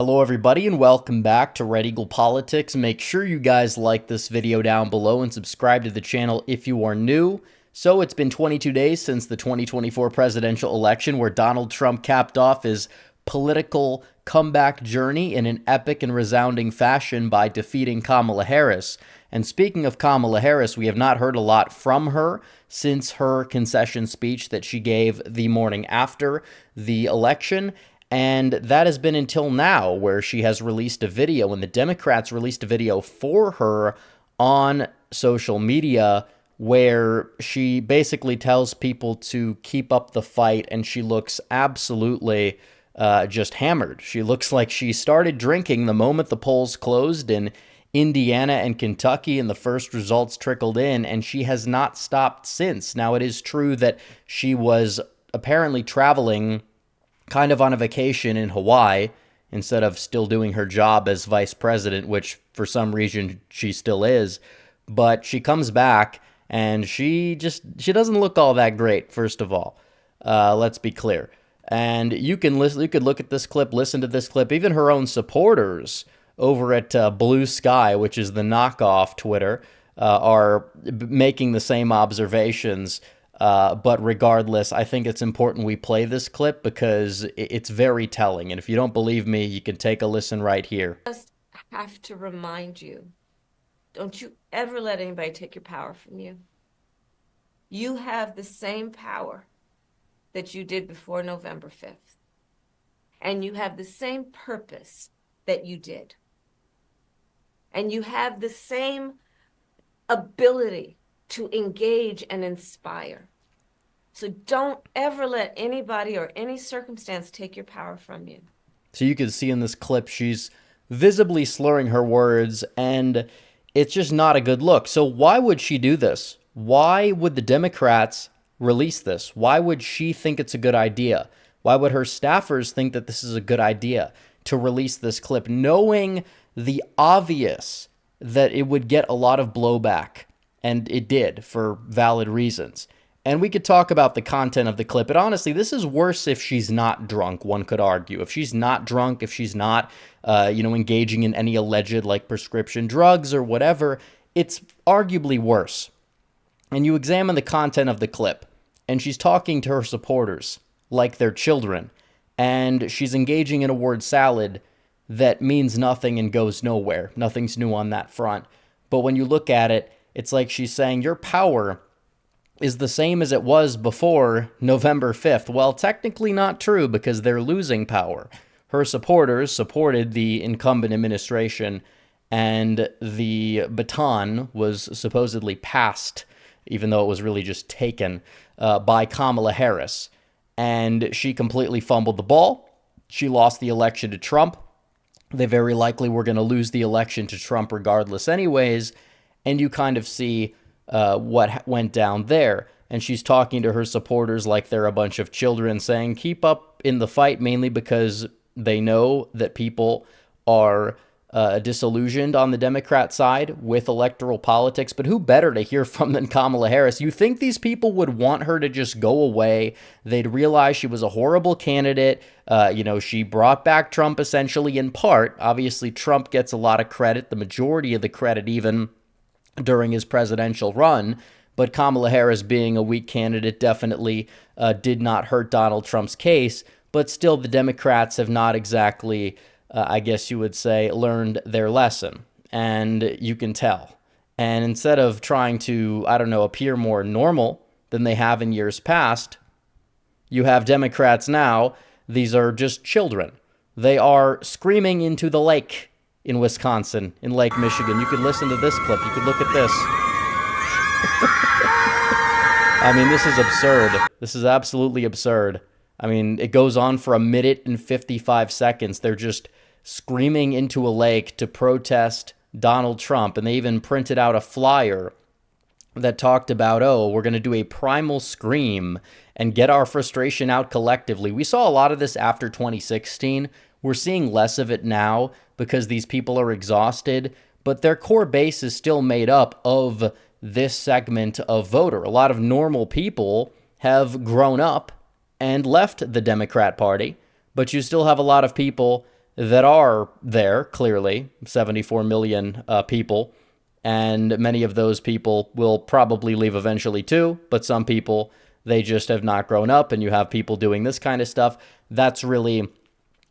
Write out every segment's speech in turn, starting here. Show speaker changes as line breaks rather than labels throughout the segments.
Hello everybody and welcome back to Red Eagle Politics. Make sure you guys like this video down below and subscribe to the channel if you are new. So it's been 22 days since the 2024 presidential election where Donald Trump capped off his political comeback journey in an epic and resounding fashion by defeating Kamala Harris. And speaking of Kamala Harris, we have not heard a lot from her since her concession speech that she gave the morning after the election. And that has been until now, where she has released a video, and the Democrats released a video for her on social media where she basically tells people to keep up the fight, and she looks absolutely just hammered. She looks like she started drinking the moment the polls closed in Indiana and Kentucky and the first results trickled in, and she has not stopped since. Now, it is true that she was apparently traveling kind of on a vacation in Hawaii instead of still doing her job as vice president, which for some reason she still is. But she comes back and she doesn't look all that great, first of all. Let's be clear. And you could look at this clip, listen to this clip. Even her own supporters over at Blue Sky, which is the knockoff Twitter, are making the same observations. But regardless, I think it's important we play this clip because it's very telling. And if you don't believe me, you can take a listen right here.
I just have to remind you, don't you ever let anybody take your power from you. You have the same power that you did before November 5th. And you have the same purpose that you did. And you have the same ability to engage and inspire. So don't ever let anybody or any circumstance take your power from you.
So you can see in this clip, she's visibly slurring her words, and it's just not a good look. So why would she do this? Why would the Democrats release this? Why would she think it's a good idea? Why would her staffers think that this is a good idea to release this clip, knowing the obvious that it would get a lot of blowback? And it did, for valid reasons. And we could talk about the content of the clip, but honestly, this is worse if she's not drunk, one could argue. If she's not drunk, if she's not, engaging in any alleged, prescription drugs or whatever, it's arguably worse. And you examine the content of the clip, and she's talking to her supporters like they're children, and she's engaging in a word salad that means nothing and goes nowhere. Nothing's new on that front. But when you look at it, it's like she's saying your power is the same as it was before November 5th. Well, technically not true because they're losing power. Her supporters supported the incumbent administration and the baton was supposedly passed, even though it was really just taken by Kamala Harris. And she completely fumbled the ball. She lost the election to Trump. They very likely were going to lose the election to Trump regardless anyways. And you kind of see what went down there. And she's talking to her supporters like they're a bunch of children, saying, keep up in the fight, mainly because they know that people are disillusioned on the Democrat side with electoral politics. But who better to hear from than Kamala Harris? You think these people would want her to just go away? They'd realize she was a horrible candidate. She brought back Trump essentially in part. Obviously, Trump gets a lot of credit, the majority of the credit even, during his presidential run, but Kamala Harris being a weak candidate definitely did not hurt Donald Trump's case, but still the Democrats have not exactly, I guess you would say, learned their lesson, and you can tell. And instead of trying to, appear more normal than they have in years past, you have Democrats now, these are just children. They are screaming into the lake in Wisconsin, in Lake Michigan. You could listen to this clip. You could look at this. I mean, this is absurd. This is absolutely absurd. I mean, it goes on for 1 minute and 55 seconds. They're just screaming into a lake to protest Donald Trump. And they even printed out a flyer that talked about, we're going to do a primal scream and get our frustration out collectively. We saw a lot of this after 2016. We're seeing less of it now because these people are exhausted, but their core base is still made up of this segment of voter. A lot of normal people have grown up and left the Democrat Party, but you still have a lot of people that are there, clearly, 74 million people. And many of those people will probably leave eventually too, but some people, they just have not grown up, and you have people doing this kind of stuff. That's really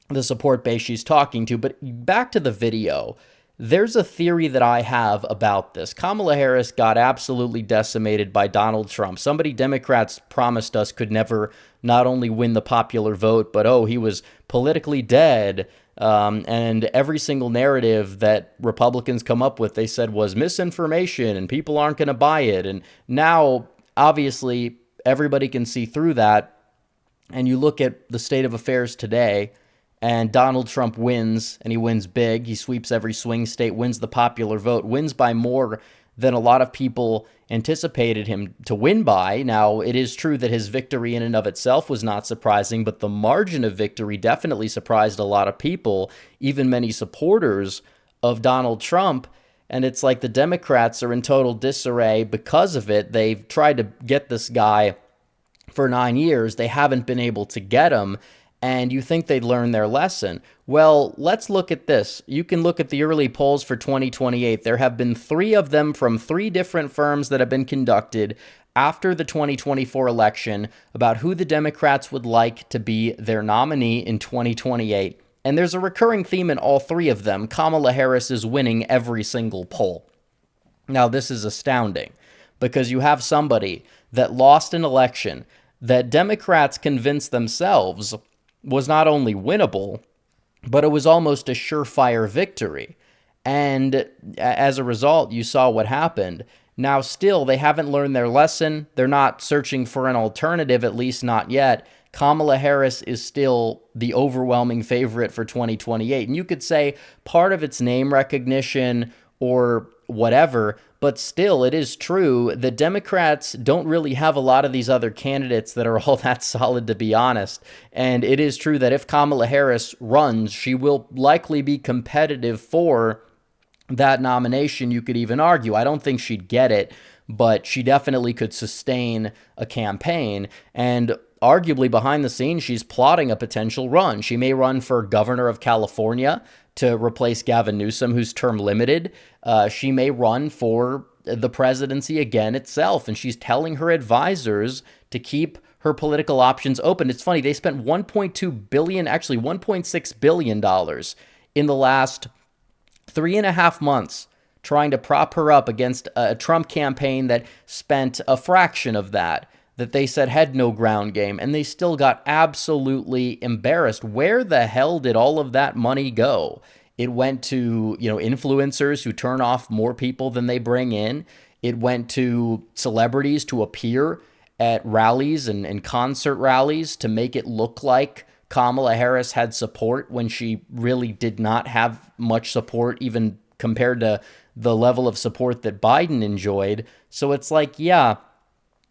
the support base she's talking to. But back to the video, there's a theory that I have about this. Kamala Harris got absolutely decimated by Donald Trump. Somebody Democrats promised us could never not only win the popular vote, but, oh, he was politically dead. And every single narrative that Republicans come up with, they said was misinformation and people aren't going to buy it. And now, obviously, everybody can see through that. And you look at the state of affairs today, and Donald Trump wins, and he wins big. He sweeps every swing state, wins the popular vote, wins by more than a lot of people anticipated him to win by. Now, it is true that his victory in and of itself was not surprising, but the margin of victory definitely surprised a lot of people, even many supporters of Donald Trump. And it's like the Democrats are in total disarray because of it. They've tried to get this guy for 9 years. They haven't been able to get him. And you think they'd learn their lesson. Well, let's look at this. You can look at the early polls for 2028. There have been 3 of them from 3 different firms that have been conducted after the 2024 election about who the Democrats would like to be their nominee in 2028. And there's a recurring theme in all 3 of them. Kamala Harris is winning every single poll. Now, this is astounding because you have somebody that lost an election that Democrats convinced themselves was not only winnable, but it was almost a surefire victory. And as a result, you saw what happened. Now, still, they haven't learned their lesson. They're not searching for an alternative, at least not yet. Kamala Harris is still the overwhelming favorite for 2028. And you could say part of it's name recognition or whatever, but still, it is true that Democrats don't really have a lot of these other candidates that are all that solid, to be honest. And it is true that if Kamala Harris runs, she will likely be competitive for that nomination. You could even argue. I don't think she'd get it, but she definitely could sustain a campaign. And arguably behind the scenes, she's plotting a potential run. She may run for governor of California to replace Gavin Newsom, who's term limited. She may run for the presidency again itself, and she's telling her advisors to keep her political options open. It's funny, they spent $1.2 billion, actually $1.6 billion in the last 3.5 months trying to prop her up against a Trump campaign that spent a fraction of that they said had no ground game, and they still got absolutely embarrassed. Where the hell did all of that money go? It went to, influencers who turn off more people than they bring in. It went to celebrities to appear at rallies and concert rallies to make it look like Kamala Harris had support when she really did not have much support, even compared to the level of support that Biden enjoyed. So it's like, yeah,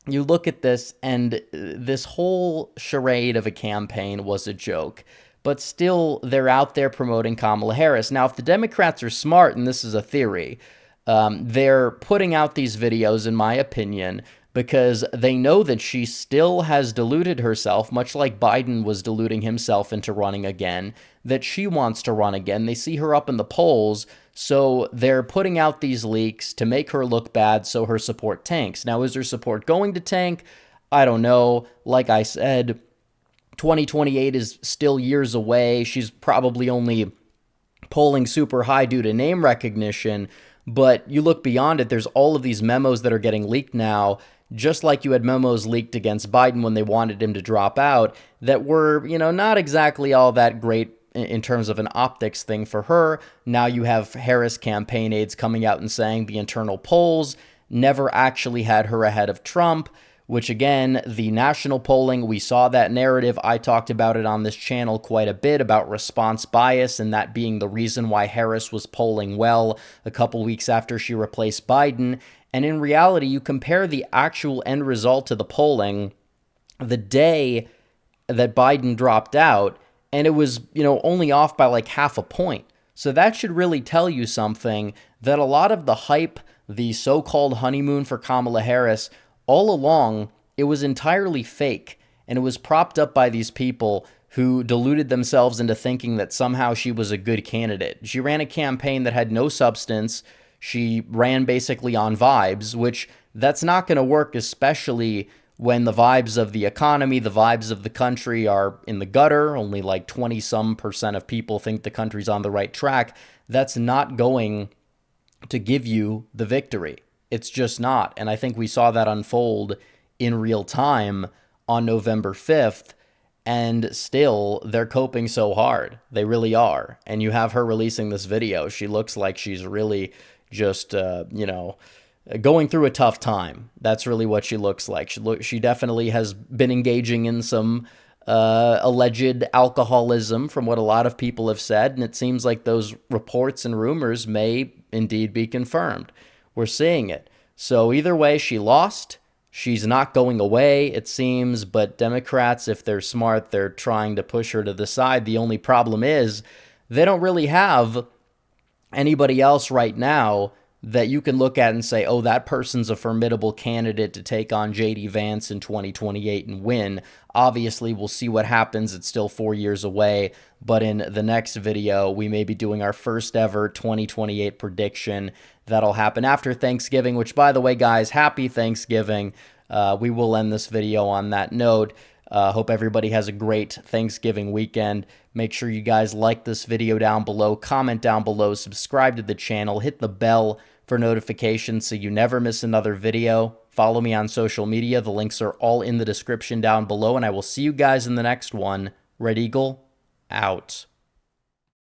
you look at this, and this whole charade of a campaign was a joke. But still, they're out there promoting Kamala Harris. Now, if the Democrats are smart, and this is a theory, they're putting out these videos, in my opinion, because they know that she still has deluded herself, much like Biden was deluding himself into running again, that she wants to run again. They see her up in the polls, so they're putting out these leaks to make her look bad so her support tanks. Now, is her support going to tank? I don't know. Like I said, 2028 is still years away. She's probably only polling super high due to name recognition, but you look beyond it, there's all of these memos that are getting leaked now, just like you had memos leaked against Biden when they wanted him to drop out, that were, not exactly all that great in terms of an optics thing for her. Now you have Harris campaign aides coming out and saying the internal polls never actually had her ahead of Trump, which again, the national polling, we saw that narrative. I talked about it on this channel quite a bit about response bias and that being the reason why Harris was polling well a couple weeks after she replaced Biden. And in reality, you compare the actual end result to the polling the day that Biden dropped out, and it was, only off by like half a point. So that should really tell you something, that a lot of the hype, the so-called honeymoon for Kamala Harris, all along, it was entirely fake, and it was propped up by these people who deluded themselves into thinking that somehow she was a good candidate. She ran a campaign that had no substance. She ran basically on vibes, which that's not going to work, especially when the vibes of the economy, the vibes of the country are in the gutter. Only like 20% of people think the country's on the right track. That's not going to give you the victory. It's just not. And I think we saw that unfold in real time on November 5th. And still, they're coping so hard. They really are. And you have her releasing this video. She looks like she's really just, going through a tough time. That's really what she looks like. She definitely has been engaging in some alleged alcoholism, from what a lot of people have said. And it seems like those reports and rumors may indeed be confirmed. We're seeing it. So either way, she lost. She's not going away, it seems, but Democrats, if they're smart, they're trying to push her to the side. The only problem is they don't really have anybody else right now that you can look at and say, oh, that person's a formidable candidate to take on J.D. Vance in 2028 and win. Obviously, we'll see what happens. It's still 4 years away. But in the next video, we may be doing our first ever 2028 prediction. That'll happen after Thanksgiving, which, by the way, guys, happy Thanksgiving. We will end this video on that note. Hope everybody has a great Thanksgiving weekend. Make sure you guys like this video down below, comment down below, subscribe to the channel, hit the bell for notifications so you never miss another video. Follow me on social media. The links are all in the description down below, and I will see you guys in the next one. Red Eagle, out.